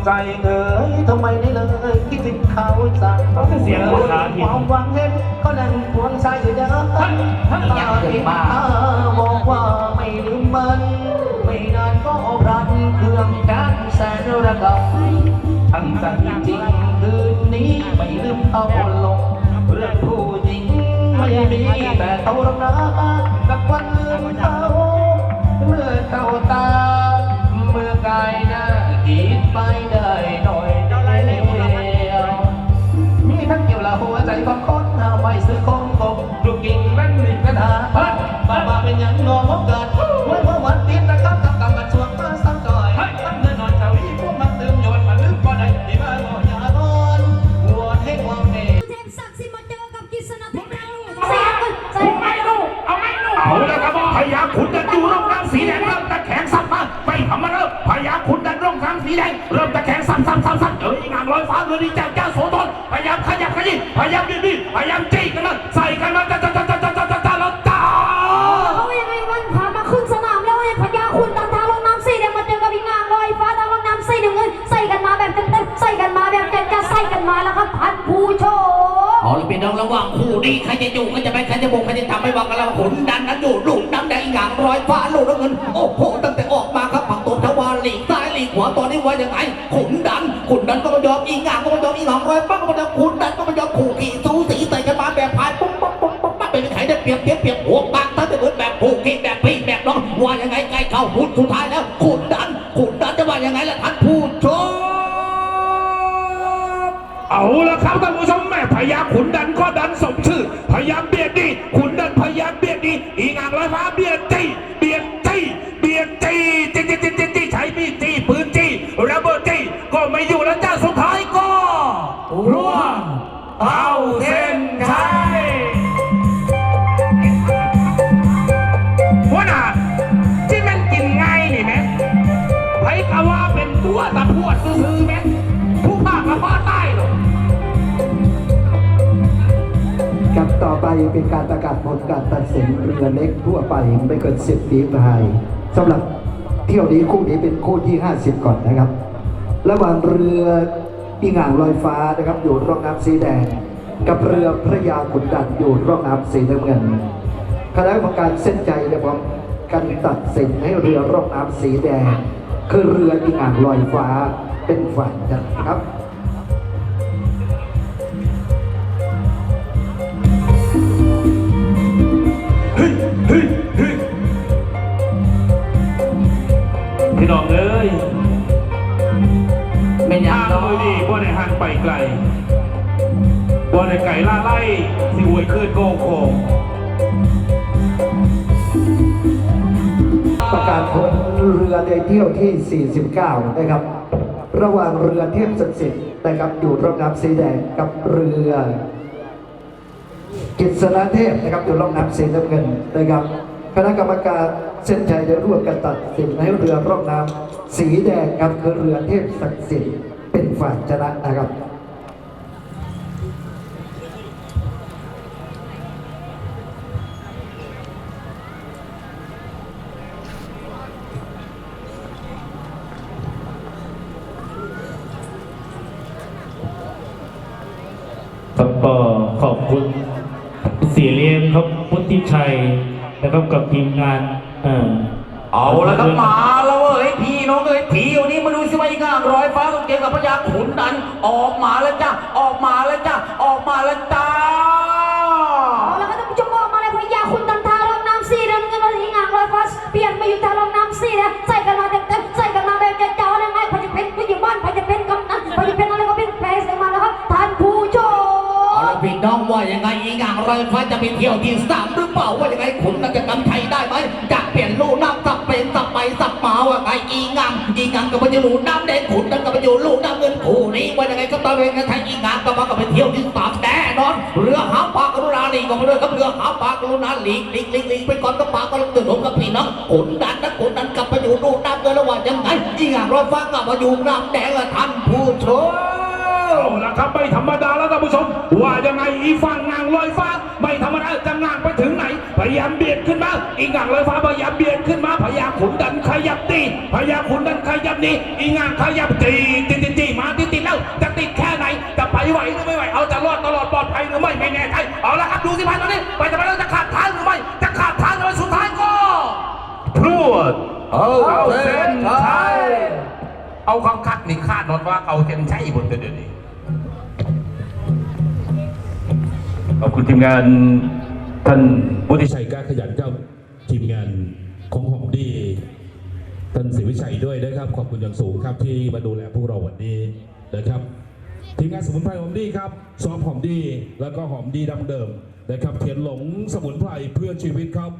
ใจเอ๋ยทำไมได้เลยคิดถึงเขาจังเสียงภาษาถิ่นความหวังเห็นเขานั่งควงชายอยู่เดินตาติดตาบอกว่าไม่ลืมมันไม่นานก็พลันเครื่องการแสนระกำทั้งใจจริงคืนนี้ไม่ลืมเอาลงเรื่องผู้หญิงไม่มีแต่เท่ารักนะกับวันลืมเขาเมื่อเข้าตาเมื่อกายหน้าคิดไปได้หน่อยเดียวมีทั้งเกี่ยวละหัวใจของคนไม่ซื้อคงกบลูกกิ่งแม่นลิกระดาบ้าเป็นยังงงเกิดเมื่อวันติดนะครับกับกันช่วงมาซ้ำจอยมันเงินนอนเจ้าอีพวกมันเติมโยนมาลึกบ่ได้ที่บ้านบ่อยากนอนหัวให้ความเน่เทพศักดิ์สิมาเจอกับกิษณะเทพดาวเอาแล้วครับพญาขุนดันอยู่ร่องน้ำสีแดงเริ่มตะแคงซับมาไม่ทำมาเริ่มพญาขุนดันร่องน้ำสีแดงเริ่มตะแคงซับเจออีงามลอยฟ้าเรือดีจากเจ้าโสธรพยายามขยับขยี้พยายามบีบพยายามจี้กันมาใส่กันมาแล้วจ้าเขายังไงวันผ่านมาขึ้นสนามแล้วไอ้พญาขุนดันทางลงน้ำสีแดงมาเจอกับอีงามลอยฟ้าทางลงน้ำสีน้ำเงินใส่กันมาแบบเต็มใส่กันมาแบบจะใส่กันมาแล้วครับท่านผู้ชมเอาเลยเป็นน้องระหว่างคู่นี้ใครจะอยู่ใครจะไปใครจะบุกใครจะทำไม่ว่ากันแล้วขุนดันนั้นอยู่ลูกน้ำแดงอย่างร้อยฟ้าลูกน้ำเงินโอ้โหตั้งแต่ออกมาครับฝั่งตนทวารหลีกซ้ายหลีกขวาตอนนี้ว่ายังไงขุนดันก็ไม่ยอมอีงามก็ไม่ยอมอีหางร้อยฟ้าก็ไม่ยอมขุนดันก็ไม่ยอมขู่ขี่สูสีใส่กันมาแบบพายปุ๊บเป็นไข่ได้เปรียบหัวปากทั้งแต่เหมือนแบบขู่ขี่แบบพี่แบบน้องว่ายังไงใกล้เข้าพุทธสุดท้ายแล้วขุนดันจะว่ายังไงล่ะท่านผู้ชมเอาละครับท่านผู้ชมแม่พญาขุนดันก็ดันสมชื่อพยายามเบียดดีขุนดันพยายามเบียดดีอีงางลอยฟ้าเบียดจี้ใช้มีดจี้ปืนจี้ระเบิดจี้ก็ไม่อยู่แล้วจ้าสุดท้ายก็ร่วงเอาเส้นชัยหัวหน้าที่มันกินง่ายนี่ไหมไผกะว่าเป็นตัวตะพวดซื้อไหมผู้ภาคกะว่าใต้หรอกับต่อไปเป็นการประกาศผลการตัดสินเรือเล็กทั่วไปไม่เกิน10 ฝีพายสำหรับเที่ยวนี้คู่นี้เป็นคู่ที่50ก่อนนะครับระหว่างเรืออีหง่างลอยฟ้านะครับอยู่ร่องน้ำสีแดงกับเรือพระยาขุนดันอยู่ร่องน้ำสีน้ำเงินคณะกรรมการเส้นใจนะครับการตัดสินให้เรือร่องน้ำสีแดงคือเรืออีหง่างลอยฟ้าเป็นฝ่ายชนะครับพี่น้องเอ้ยไม่อยาก ทางมือดีบ่ได้หันไปไกลบ่ได้ไก่ล่าไล่สิหวยคืนโกงโคงประกาศผลเรือในเที่ยวที่49นะครับระหว่างเรือเทพศักดิ์สิทธิ์นะครับอยู่ร่องน้ำสีแดงกับเรือกิษณะเทพนะครับอยู่ร่องน้ำสีน้ำเงินนะครับคณะกรรมการเส้นชัยได้ร่วมกันตัดสินให้เรือร่องน้ำสีแดงครับคือเรือเทพศักดิ์สิทธิ์เป็นฝ่ายชนะนะครับครับก็ขอบคุณเสียเลี้ยงครับพุทธิชัยนะครับกับทีมงานเอาแล้วครับมาแล้วเว้ยพี่น้องเอ้ยทีวันนี้มาดูสิว่าอีกร้อยฟ้าต้องเจอกับพญาขุนดันออกมาแล้วจ้าเอาแล้วครับท่านผู้ชมออกมาเลยพญาขุนดันทางลงน้ำสีน้ำเงินอีหง่างลอยฟ้าเปลี่ยนมาอยู่ทางลงน้ำสีแล้วใส่กันมาเต็มใส่กันมาแบบจะเจ้าได้ไหมพญาเป็นผู้ใหญ่บ้านพญาเป็นกำนันพญาเป็นอะไรก็เป็นแพร่ใส่มาแล้วครับท่านผู้ชมเอาละพี่น้องว่ายังไงอีงางลอยฟ้าจะไปเที่ยวที่3หรือเปล่าว่ายังไงขุนดันจะนำชัยได้ไหมจะเปลี่ยนลูกน้ำสับเป็นสับไปสับมาว่าไงอีงางกับพญาลูกน้ำแดงขุนดันกับพญาลูกน้ำเงินคู่นี้ว่ายังไงก็ตอนเป็นกันไทยอีงางก็มากับไปเที่ยวที่3แน่นอนเรือหาปลากรุณาลีก็มาด้วยกับเรือหาปลากรุณาลีไปก่อนก็ปลาก็ลงตื่นกับพี่น้องขุนดันกับพญาลูกน้ำเงินแล้วว่ายังไงอีงางลอยฟ้ากับพญาลูกน้ำแดงท่านผู้ชมเอาละครับไม่ธรรมดาแล้วท่านผู้ชมว่ายังไงอีฝั่งงางลอยฟ้าไม่ธรรมดาจะงางไปถึงไหนพยายามเบียดขึ้นมาอีงางลอยฟ้าพยายามเบียดขึ้นมาพยายามขุนดันขยับตีพยายามขุนดันขยับนี่อีงางขยับตี ไปไหวหรือไม่ไหวเอาจะรอดตลอดปลอดภัยหรือไม่แน่ใจเอาละครับดูสิพันตอนนี้ไปจะไปแล้วจะขาดท้ายหรือไม่จะขาดท้ายหรือไม่สุดท้ายก็พรวดเอาเส้นชัยเอาคำคัดนี่คาดนอนว่าเอาเส้นชัยบนเดี๋ยวนี้ขอบคุณทีมงานท่านวุฒิชัยกล้าขยันครับทีมงานของหอมดีท่านศรีวิชัยด้วยนะครับขอบคุณอย่างสูงครับที่มาดูแลพวกเราวันนี้นะครับทีมงานสมุนไพรหอมดีครับซอฟหอมดีแล้วก็หอมดีดั้งเดิมนะครับเทียนหลงสมุนไพรเพื่อชีวิตครับ